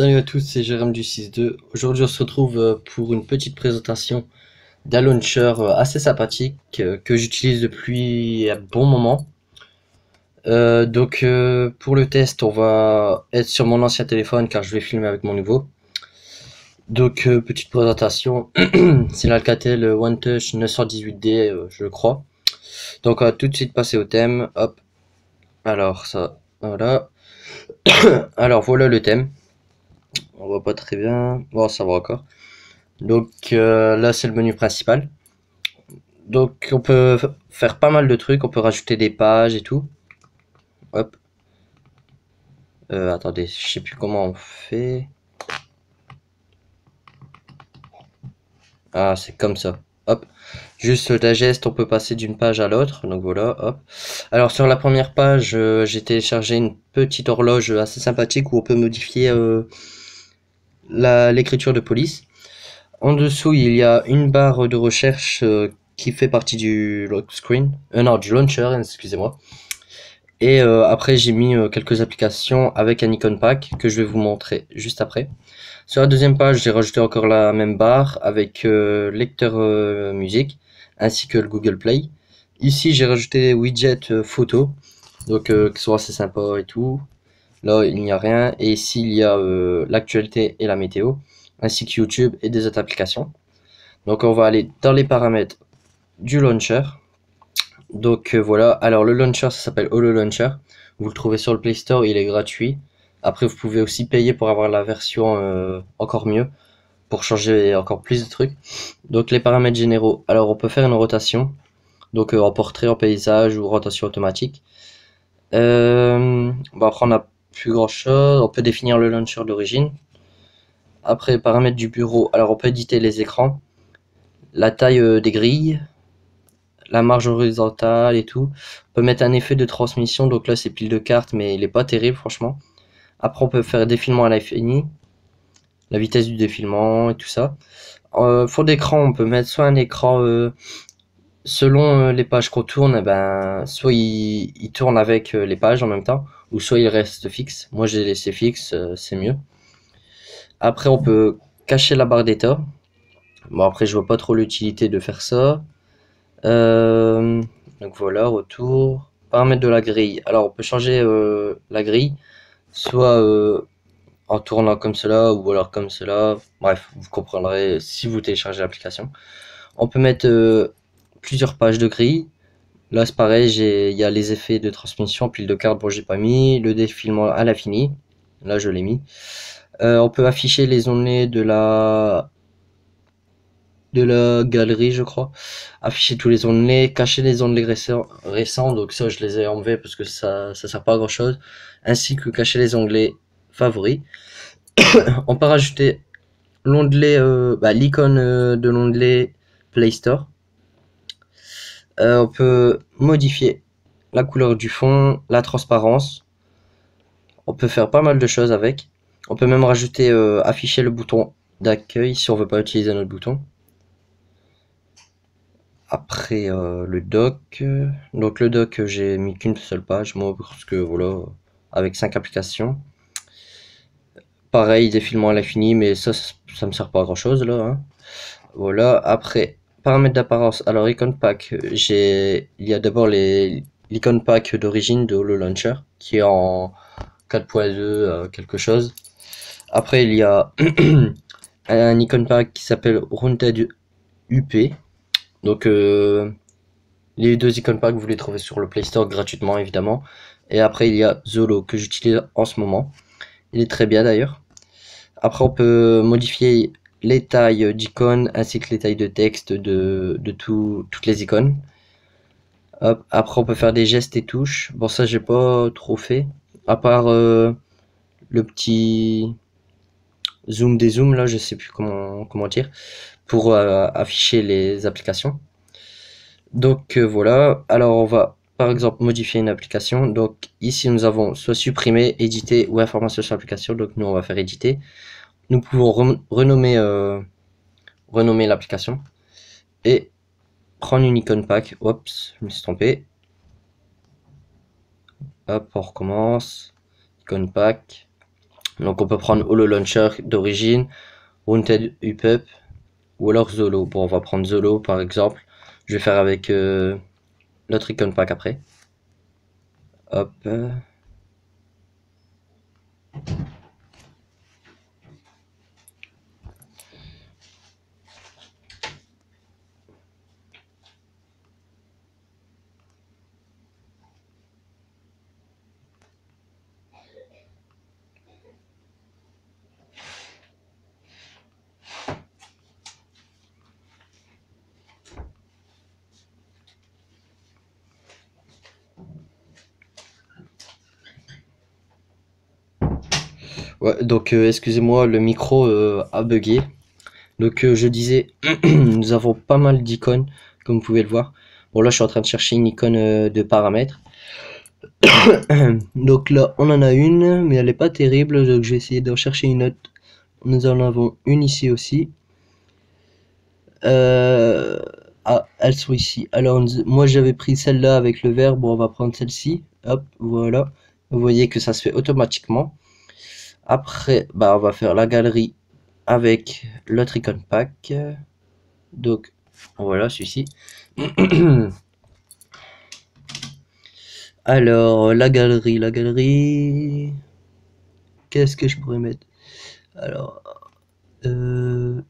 Salut à tous, c'est Jérôme du 6.2. Aujourd'hui, on se retrouve pour une petite présentation d'un launcher assez sympathique que j'utilise depuis un bon moment. Pour le test, on va être sur mon ancien téléphone car je vais filmer avec mon nouveau. Petite présentation, c'est l'Alcatel One Touch 918D, je crois. Donc, on va tout de suite passer au thème. Hop, alors ça, voilà. Alors, voilà le thème. On voit pas très bien. Bon, ça va encore. Là, c'est le menu principal. Donc on peut faire pas mal de trucs, on peut rajouter des pages et tout. Hop. Attendez, je sais plus comment on fait. Ah, c'est comme ça. Hop. Juste la geste, on peut passer d'une page à l'autre. Donc voilà, hop. Alors sur la première page, j'ai téléchargé une petite horloge assez sympathique où on peut modifier l'écriture de police. En dessous, il y a une barre de recherche qui fait partie du lock screen. Non, du launcher, excusez-moi. Et après, j'ai mis quelques applications avec un icon pack que je vais vous montrer juste après. Sur la deuxième page, j'ai rajouté encore la même barre avec lecteur musique ainsi que le Google Play. Ici, j'ai rajouté des widgets photos, donc qui sont assez sympas et tout. Là, il n'y a rien. Et ici, il y a l'actualité et la météo, ainsi que YouTube et des autres applications. Donc, on va aller dans les paramètres du launcher. Voilà, alors le launcher ça s'appelle Holo Launcher, vous le trouvez sur le Play Store, il est gratuit. Après vous pouvez aussi payer pour avoir la version encore mieux, pour changer encore plus de trucs. Donc les paramètres généraux, alors on peut faire une rotation, donc en portrait, en paysage ou rotation automatique. Bon après on a plus grand chose, on peut définir le launcher d'origine. Après paramètres du bureau, alors on peut éditer les écrans, la taille des grilles, la marge horizontale et tout. On peut mettre un effet de transmission, donc là c'est pile de cartes, mais il est pas terrible franchement. Après on peut faire défilement à l'infini, la vitesse du défilement et tout ça. Fond d'écran, on peut mettre soit un écran selon les pages qu'on tourne, soit il tourne avec les pages en même temps, ou soit il reste fixe. Moi j'ai laissé fixe, c'est mieux. Après on peut cacher la barre d'état. Bon après je vois pas trop l'utilité de faire ça. Euh, donc voilà, retour. Paramètres de la grille. Alors on peut changer la grille, soit en tournant comme cela, ou alors comme cela. Bref, vous comprendrez si vous téléchargez l'application. On peut mettre plusieurs pages de grille. Là c'est pareil, il y a les effets de transmission, pile de cartes, bon j'ai pas mis. Le défilement à l'infini. Là je l'ai mis. On peut afficher les onglets de la galerie, je crois. Afficher tous les onglets, cacher les onglets récents, donc ça je les ai enlevés parce que ça sert pas à grand chose, ainsi que cacher les onglets favoris. On peut rajouter l'onglet, l'icône de l'onglet Play Store. On peut modifier la couleur du fond, la transparence. On peut faire pas mal de choses avec. On peut même rajouter, afficher le bouton d'accueil si on veut pas utiliser notre bouton. Après le doc, donc le doc j'ai mis qu'une seule page moi parce que voilà, avec 5 applications. Pareil, défilement à l'infini, mais ça me sert pas à grand chose là, hein. Voilà, après paramètres d'apparence. Alors icon pack, il y a d'abord l'icon pack d'origine de Holo Launcher qui est en 4.2 quelque chose. Après il y a un icon pack qui s'appelle Rounded UP. Donc les deux icon packs, vous les trouvez sur le Play Store gratuitement, évidemment. Et après, il y a Zolo, que j'utilise en ce moment. Il est très bien d'ailleurs. Après, on peut modifier les tailles d'icônes ainsi que les tailles de texte de toutes les icônes. Hop. Après, on peut faire des gestes et touches. Bon, ça, j'ai pas trop fait. À part le petit zoom des zooms, là, je sais plus comment dire, pour afficher les applications. Voilà, alors on va par exemple modifier une application. Donc ici nous avons soit supprimer, éditer ou information sur l'application. Donc nous on va faire éditer. Nous pouvons renommer l'application et prendre une icône pack. Oups, je me suis trompé. Hop, on recommence. Icône pack. Donc on peut prendre Holo Launcher d'origine, Wanted Up ou alors Zolo. Bon, on va prendre Zolo par exemple. Je vais faire avec notre Icon Pack après. Hop. Ouais, donc excusez-moi, le micro a bugué. Donc je disais, nous avons pas mal d'icônes, comme vous pouvez le voir. Bon là je suis en train de chercher une icône de paramètres. Donc là on en a une, mais elle est pas terrible, donc je vais essayer d'en chercher une autre. Nous en avons une ici aussi. Ah, elles sont ici. Alors moi j'avais pris celle-là avec le vert, bon on va prendre celle-ci. Hop, voilà. Vous voyez que ça se fait automatiquement. Après, bah on va faire la galerie avec l'autre icon pack. Donc voilà celui-ci. Alors la galerie, qu'est-ce que je pourrais mettre? Alors donc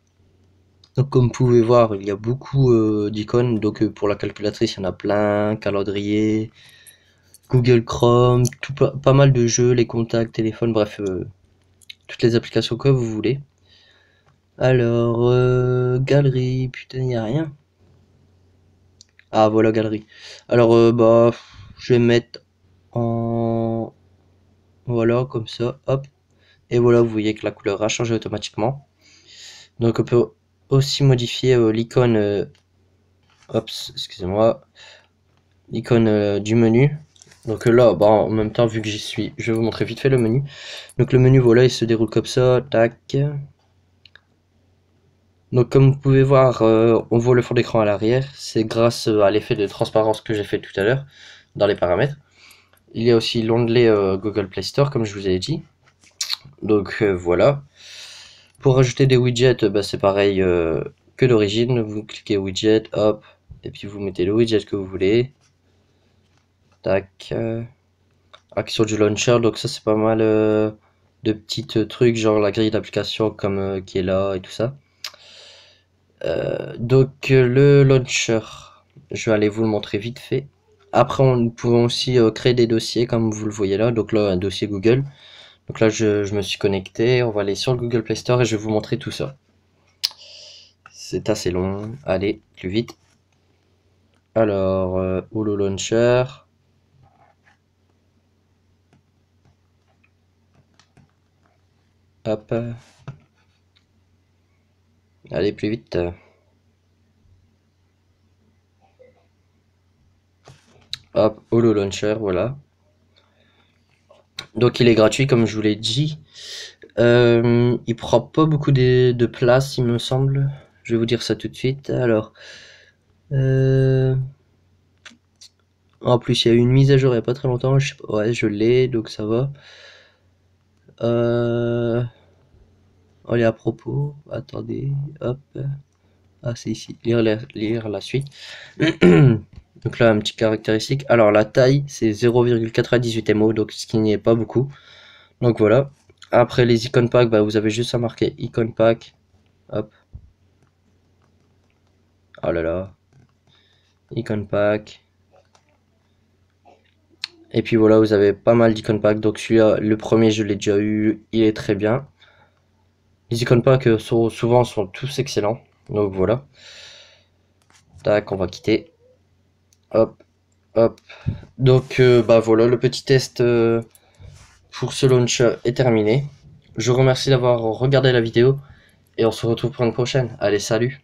comme vous pouvez voir, il y a beaucoup d'icônes. Donc pour la calculatrice, il y en a plein, calendrier, Google Chrome, pas mal de jeux, les contacts, téléphones, bref, toutes les applications que vous voulez. Alors galerie, putain, il n'y a rien. Ah voilà galerie. Alors bah je vais mettre en voilà comme ça, hop. Et voilà, vous voyez que la couleur a changé automatiquement. Donc on peut aussi modifier l'icône, excusez-moi, l'icône du menu. Donc là, bah, en même temps, vu que j'y suis, je vais vous montrer vite fait le menu. Donc le menu, voilà, il se déroule comme ça, tac. Donc comme vous pouvez voir, on voit le fond d'écran à l'arrière. C'est grâce à l'effet de transparence que j'ai fait tout à l'heure dans les paramètres. Il y a aussi l'onglet Google Play Store, comme je vous ai dit. Donc voilà. Pour rajouter des widgets, bah, c'est pareil que d'origine. Vous cliquez widget, hop, et puis vous mettez le widget que vous voulez. Tac. Action du launcher, donc ça c'est pas mal de petits trucs, genre la grille d'application comme qui est là et tout ça. Donc le launcher, je vais aller vous le montrer vite fait. Après, nous pouvons aussi créer des dossiers comme vous le voyez là. Donc là, un dossier Google. Donc là, je me suis connecté. On va aller sur le Google Play Store et je vais vous montrer tout ça. C'est assez long. Allez, plus vite. Alors, Holo Launcher. Hop. Allez, plus vite. Hop, Holo Launcher, voilà. Donc il est gratuit comme je vous l'ai dit. Il prend pas beaucoup de place, il me semble. Je vais vous dire ça tout de suite. Alors, en plus il y a eu une mise à jour il y a pas très longtemps. Je sais pas, ouais, je l'ai, donc ça va. Allez, à propos, attendez, hop. Ah, c'est ici, lire la suite. Donc là, un petit caractéristique. Alors la taille, c'est 0,98 MO, donc ce qui n'y est pas beaucoup. Donc voilà. Après les icônes pack, bah, vous avez juste à marquer icon pack. Hop. Oh là là. Icon pack. Et puis voilà, vous avez pas mal d'icônes pack. Donc celui-là, le premier, je l'ai déjà eu. Il est très bien. Les icônes pack souvent sont tous excellents. Donc voilà. Tac, on va quitter. Hop. Hop. Donc bah voilà, le petit test pour ce launcher est terminé. Je vous remercie d'avoir regardé la vidéo et on se retrouve pour une prochaine. Allez, salut!